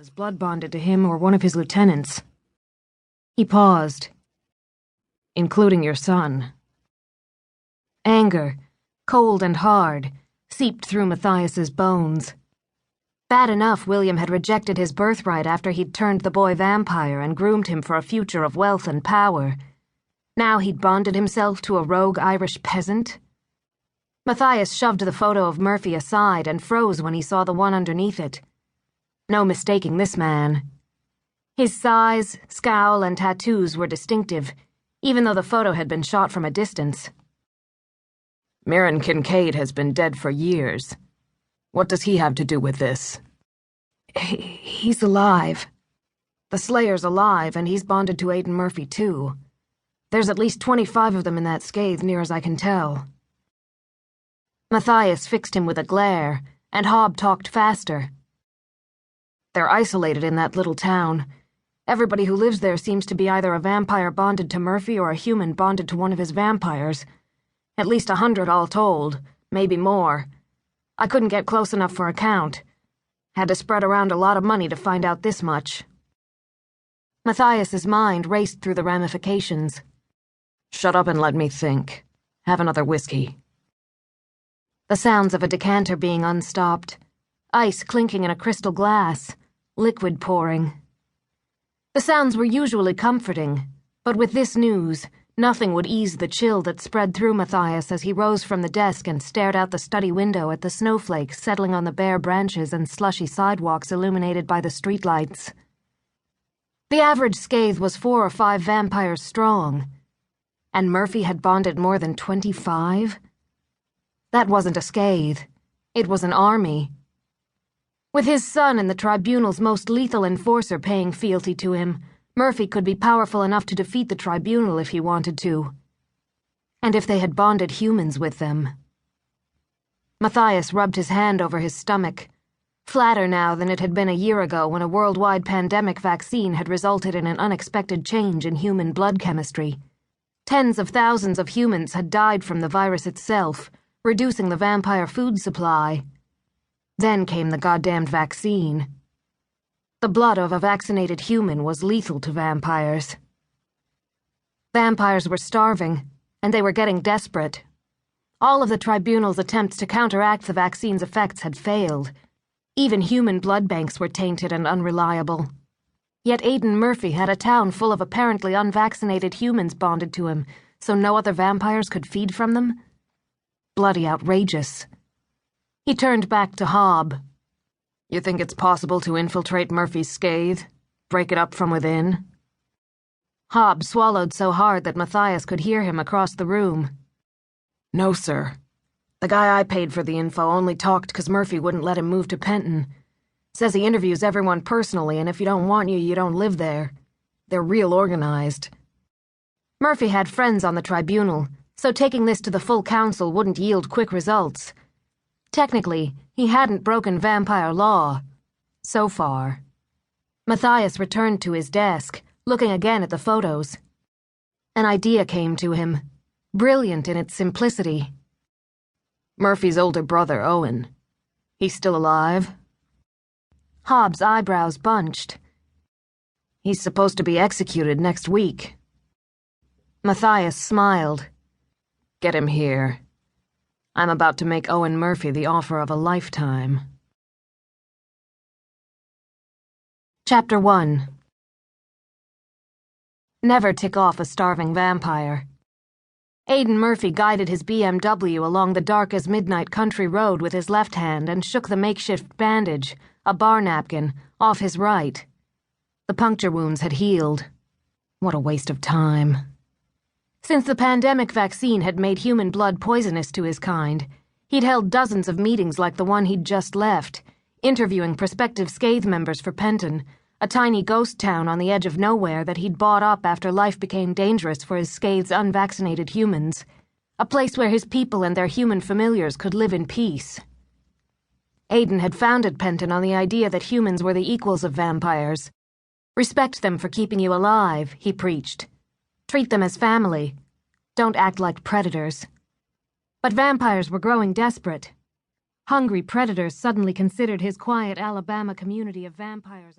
was blood bonded to him or one of his lieutenants. He paused. Including your son. Anger, cold and hard, seeped through Matthias's bones. Bad enough William had rejected his birthright after he'd turned the boy vampire and groomed him for a future of wealth and power. Now he'd bonded himself to a rogue Irish peasant. Matthias shoved the photo of Murphy aside and froze when he saw the one underneath it. No mistaking this man. His size, scowl, and tattoos were distinctive, even though the photo had been shot from a distance. Mirren Kincaid has been dead for years. What does he have to do with this? He's alive. The Slayer's alive, and he's bonded to Aidan Murphy, too. There's at least 25 of them in that scathe, near as I can tell. Matthias fixed him with a glare, and Hobb talked faster. They're isolated in that little town. Everybody who lives there seems to be either a vampire bonded to Murphy or a human bonded to one of his vampires. At least 100 all told, maybe more. I couldn't get close enough for a count. Had to spread around a lot of money to find out this much. Matthias's mind raced through the ramifications. Shut up and let me think. Have another whiskey. The sounds of a decanter being unstopped, ice clinking in a crystal glass, liquid pouring. The sounds were usually comforting, but with this news, nothing would ease the chill that spread through Matthias as he rose from the desk and stared out the study window at the snowflakes settling on the bare branches and slushy sidewalks illuminated by the streetlights. The average scathe was 4 or 5 vampires strong, and Murphy had bonded more than 25? That wasn't a scathe. It was an army. With his son and the tribunal's most lethal enforcer paying fealty to him, Murphy could be powerful enough to defeat the tribunal if he wanted to. And if they had bonded humans with them. Matthias rubbed his hand over his stomach, flatter now than it had been a year ago when a worldwide pandemic vaccine had resulted in an unexpected change in human blood chemistry. Tens of thousands of humans had died from the virus itself, reducing the vampire food supply. Then came the goddamned vaccine. The blood of a vaccinated human was lethal to vampires. Vampires were starving, and they were getting desperate. All of the tribunal's attempts to counteract the vaccine's effects had failed. Even human blood banks were tainted and unreliable. Yet Aidan Murphy had a town full of apparently unvaccinated humans bonded to him, so no other vampires could feed from them? Bloody outrageous. He turned back to Hobb. You think it's possible to infiltrate Murphy's scathe? Break it up from within? Hobb swallowed so hard that Matthias could hear him across the room. No, sir. The guy I paid for the info only talked because Murphy wouldn't let him move to Penton. Says he interviews everyone personally, and if you don't want you don't live there. They're real organized. Murphy had friends on the tribunal, so taking this to the full council wouldn't yield quick results. Technically, he hadn't broken vampire law. So far. Matthias returned to his desk, looking again at the photos. An idea came to him, brilliant in its simplicity. Murphy's older brother, Owen. He's still alive? Hobb's eyebrows bunched. He's supposed to be executed next week. Matthias smiled. Get him here. I'm about to make Owen Murphy the offer of a lifetime. Chapter 1. Never tick off a starving vampire. Aidan Murphy guided his BMW along the dark as midnight country road with his left hand and shook the makeshift bandage, a bar napkin, off his right. The puncture wounds had healed. What a waste of time. Since the pandemic vaccine had made human blood poisonous to his kind, he'd held dozens of meetings like the one he'd just left, interviewing prospective scathe members for Penton, a tiny ghost town on the edge of nowhere that he'd bought up after life became dangerous for his scathe's unvaccinated humans, a place where his people and their human familiars could live in peace. Aidan had founded Penton on the idea that humans were the equals of vampires. Respect them for keeping you alive, he preached. Treat them as family. Don't act like predators. But vampires were growing desperate. Hungry predators suddenly considered his quiet Alabama community of vampires